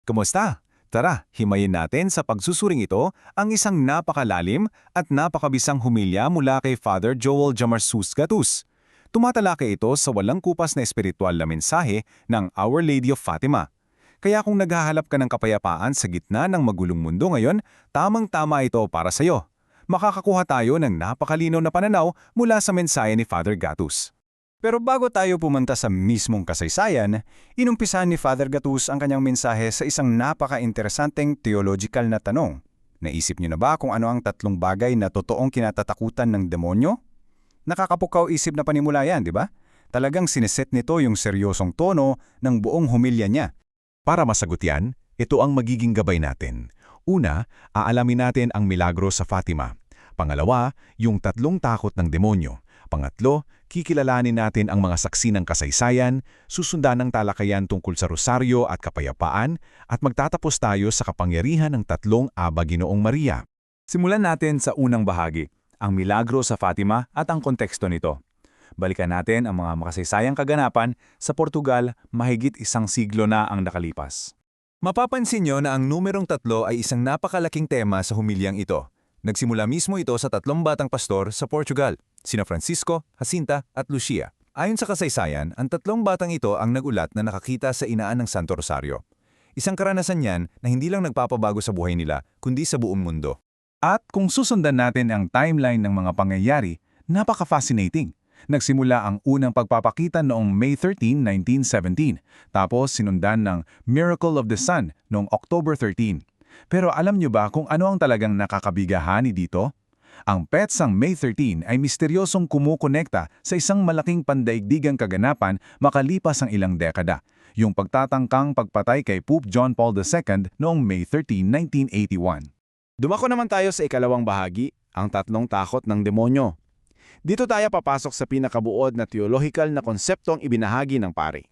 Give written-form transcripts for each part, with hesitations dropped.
Kumusta? Tara, himayin natin sa pagsusuring ito ang isang napakalalim at napakabisang humilya mula kay Father Joel Jamarsus Gatus. Tumatalakay ito sa walang kupas na espiritual na mensahe ng Our Lady of Fatima. Kaya kung naghahalap ka ng kapayapaan sa gitna ng magulong mundo ngayon, tamang-tama ito para sa iyo. Makakakuha tayo ng napakalinaw na pananaw mula sa mensahe ni Father Gatus. Pero bago tayo pumunta sa mismong kasaysayan, inumpisahan ni Father Gatus ang kanyang mensahe sa isang napaka-interesanteng theological na tanong. Naisip niyo na ba kung ano ang tatlong bagay na totoong kinatatakutan ng demonyo? Nakakapukaw isip na panimula yan, di ba? Talagang sineset nito yung seryosong tono ng buong humilya niya. Para masagot yan, ito ang magiging gabay natin. Una, aalamin natin ang milagro sa Fatima. Pangalawa, yung tatlong takot ng demonyo. Pangatlo, kikilalanin natin ang mga saksi ng kasaysayan, susundan ng talakayan tungkol sa rosaryo at kapayapaan, at magtatapos tayo sa kapangyarihan ng tatlong Aba Ginoong Maria. Simulan natin sa unang bahagi, ang milagro sa Fatima at ang konteksto nito. Balikan natin ang mga makasaysayang kaganapan sa Portugal mahigit isang siglo na ang nakalipas. Mapapansin nyo na ang numerong 3 ay isang napakalaking tema sa humilyang ito. Nagsimula mismo ito sa 3 batang pastor sa Portugal, sina Francisco, Jacinta at Lucia. Ayon sa kasaysayan, ang 3 batang ito ang nagulat na nakakita sa inaan ng Santo Rosario. Isang karanasan yan na hindi lang nagpapabago sa buhay nila, kundi sa buong mundo. At kung susundan natin ang timeline ng mga pangyayari, napaka-fascinating. Nagsimula ang unang pagpapakita noong May 13, 1917, tapos sinundan ng Miracle of the Sun noong October 13. Pero alam niyo ba kung ano ang talagang nakakabigahani dito? Ang petsang May 13 ay misteryosong kumukonekta sa isang malaking pandaigdigang kaganapan makalipas ang ilang dekada, yung pagtatangkang pagpatay kay Pope John Paul II noong May 13, 1981. Dumako naman tayo sa ikalawang bahagi, ang tatlong takot ng demonyo. Dito tayo papasok sa pinakabuod na theological na konseptong ibinahagi ng pari.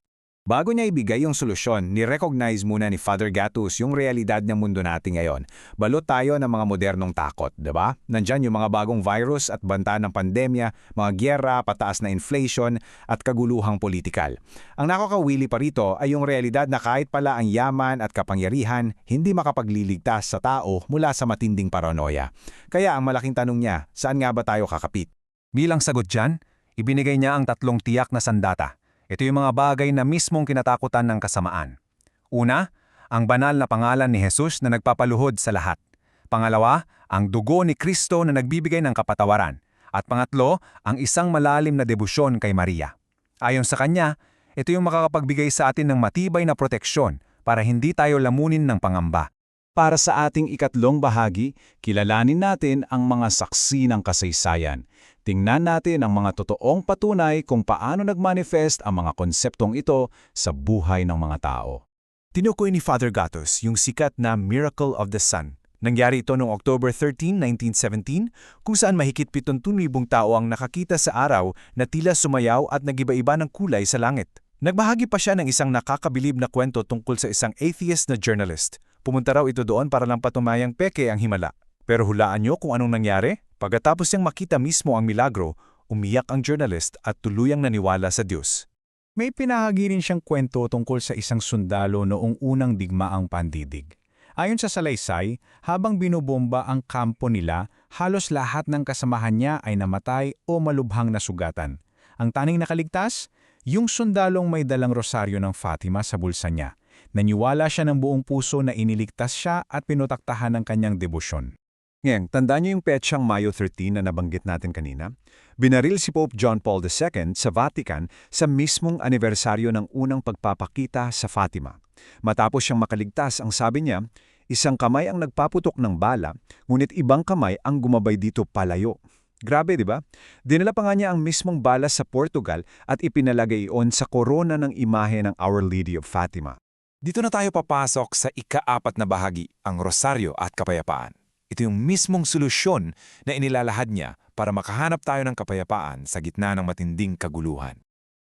Bago niya ibigay yung solusyon, ni-recognize muna ni Father Gatus yung realidad ng mundo natin ngayon. Balot tayo ng mga modernong takot, diba? Nandyan yung mga bagong virus at banta ng pandemya, mga gyera, pataas na inflation, at kaguluhang politikal. Ang nakakawili pa rito ay yung realidad na kahit pala ang yaman at kapangyarihan, hindi makapagliligtas sa tao mula sa matinding paranoia. Kaya ang malaking tanong niya, saan nga ba tayo kakapit? Bilang sagot dyan, ibinigay niya ang 3 tiyak na sandata. Ito yung mga bagay na mismong kinatakutan ng kasamaan. Una, ang banal na pangalan ni Jesus na nagpapaluhod sa lahat. Pangalawa, ang dugo ni Kristo na nagbibigay ng kapatawaran. At pangatlo, ang isang malalim na debosyon kay Maria. Ayon sa kanya, ito yung makakapagbigay sa atin ng matibay na proteksyon para hindi tayo lamunin ng pangamba. Para sa ating ikatlong bahagi, kilalanin natin ang mga saksi ng kasaysayan. Tingnan natin ang mga totoong patunay kung paano nagmanifest ang mga konseptong ito sa buhay ng mga tao. Tinukoy ni Father Gatus yung sikat na Miracle of the Sun. Nangyari ito noong October 13, 1917, kung saan mahigit 70,000 tao ang nakakita sa araw na tila sumayaw at nagiba-iba ng kulay sa langit. Nagbahagi pa siya ng isang nakakabilib na kwento tungkol sa isang atheist na journalist. Pumunta raw ito doon para lang patumayang peke ang himala. Pero hulaan niyo kung anong nangyari? Pagkatapos niyang makita mismo ang milagro, umiyak ang journalist at tuluyang naniwala sa Diyos. May pinahagi rin siyang kwento tungkol sa isang sundalo noong unang digmaang pandidig. Ayon sa salaysay, habang binobomba ang kampo nila, halos lahat ng kasamahan niya ay namatay o malubhang nasugatan. Ang tanging nakaligtas? Yung sundalong may dalang rosaryo ng Fatima sa bulsa niya. Naniwala siya ng buong puso na iniligtas siya at pinotaktahan ng kanyang debosyon. Ngayon, tandaan niyo yung petsang Mayo 13 na nabanggit natin kanina? Binaril si Pope John Paul II sa Vatican sa mismong anibersaryo ng unang pagpapakita sa Fatima. Matapos siyang makaligtas, ang sabi niya, isang kamay ang nagpaputok ng bala, ngunit ibang kamay ang gumabay dito palayo. Grabe, di ba? Dinala pa nga niya ang mismong bala sa Portugal at ipinalagay iyon sa korona ng imahe ng Our Lady of Fatima. Dito na tayo papasok sa ika-4 na bahagi, ang rosaryo at kapayapaan. Ito yung mismong solusyon na inilalahad niya para makahanap tayo ng kapayapaan sa gitna ng matinding kaguluhan.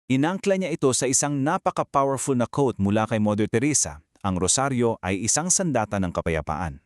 Inangkla niya ito sa isang napaka-powerful na quote mula kay Mother Teresa, ang rosaryo ay isang sandata ng kapayapaan.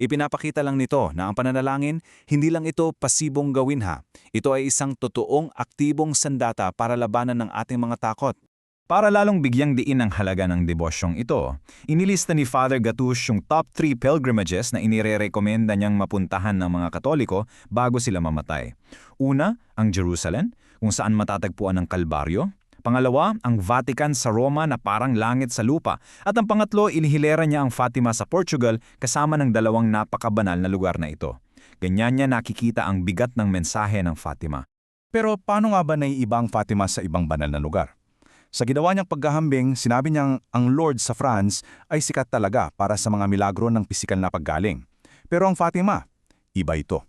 Ipinapakita lang nito na ang pananalangin, hindi lang ito pasibong gawin ha. Ito ay isang totoong aktibong sandata para labanan ng ating mga takot. Para lalong bigyang diin ang halaga ng debosyong ito, inilista ni Father Gatouche yung top 3 pilgrimages na inirerekomenda niyang mapuntahan ng mga Katoliko bago sila mamatay. Una, ang Jerusalem, kung saan matatagpuan ang Kalbaryo. Pangalawa, ang Vatican sa Roma na parang langit sa lupa. At ang pangatlo, inihilera niya ang Fatima sa Portugal kasama ng dalawang napakabanal na lugar na ito. Ganyan niya nakikita ang bigat ng mensahe ng Fatima. Pero paano nga ba naiiba ang Fatima sa ibang banal na lugar? Sa ginawa niyang paghahambing, sinabi niyang ang Lourdes sa France ay sikat talaga para sa mga milagro ng pisikal na paggaling. Pero ang Fatima, iba ito.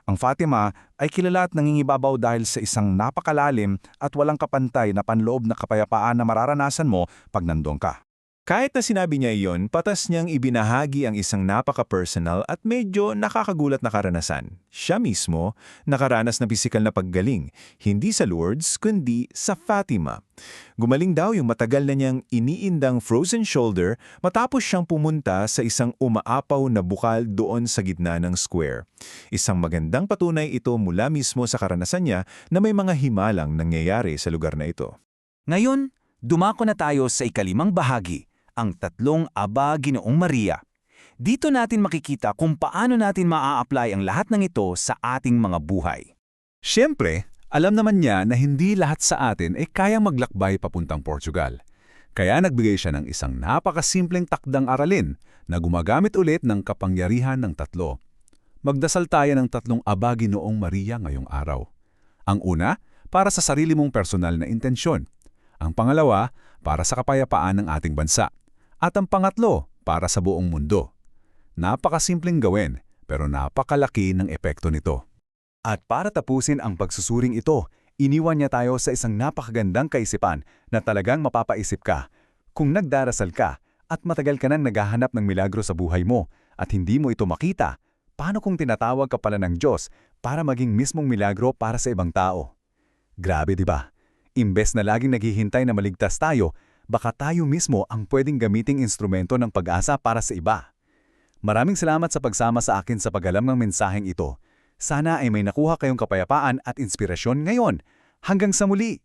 Ang Fatima ay kilala at nangingibabaw dahil sa isang napakalalim at walang kapantay na panloob na kapayapaan na mararanasan mo pag nandun ka. Kahit na sinabi niya iyon, patas niyang ibinahagi ang isang napaka-personal at medyo nakakagulat na karanasan. Siya mismo nakaranas na pisikal na paggaling, hindi sa Lourdes kundi sa Fatima. Gumaling daw yung matagal na niyang iniindang frozen shoulder matapos siyang pumunta sa isang umaapaw na bukal doon sa gitna ng square. Isang magandang patunay ito mula mismo sa karanasan niya na may mga himalang nangyayari sa lugar na ito. Ngayon, dumako na tayo sa ikalimang bahagi, ang tatlong Aba Ginoong Maria. Dito natin makikita kung paano natin maa-apply ang lahat ng ito sa ating mga buhay. Siyempre, alam naman niya na hindi lahat sa atin ay kayang maglakbay papuntang Portugal. Kaya nagbigay siya ng isang napakasimpleng takdang aralin na gumagamit ulit ng kapangyarihan ng tatlo. Magdasal tayo ng tatlong Aba Ginoong Maria ngayong araw. Ang una, para sa sarili mong personal na intensyon. Ang pangalawa, para sa kapayapaan ng ating bansa. At ang pangatlo, para sa buong mundo. Napakasimpleng gawin, pero napakalaki ng epekto nito. At para tapusin ang pagsusuring ito, iniwan niya tayo sa isang napakagandang kaisipan na talagang mapapaisip ka. Kung nagdarasal ka at matagal ka nang naghahanap ng milagro sa buhay mo at hindi mo ito makita, paano kung tinatawag ka pala ng Diyos para maging mismong milagro para sa ibang tao? Grabe, di ba? Imbes na laging naghihintay na maligtas tayo, baka tayo mismo ang pwedeng gamiting instrumento ng pag-asa para sa iba. Maraming salamat sa pagsama sa akin sa pag-alam ng mensaheng ito. Sana ay may nakuha kayong kapayapaan at inspirasyon ngayon. Hanggang sa muli!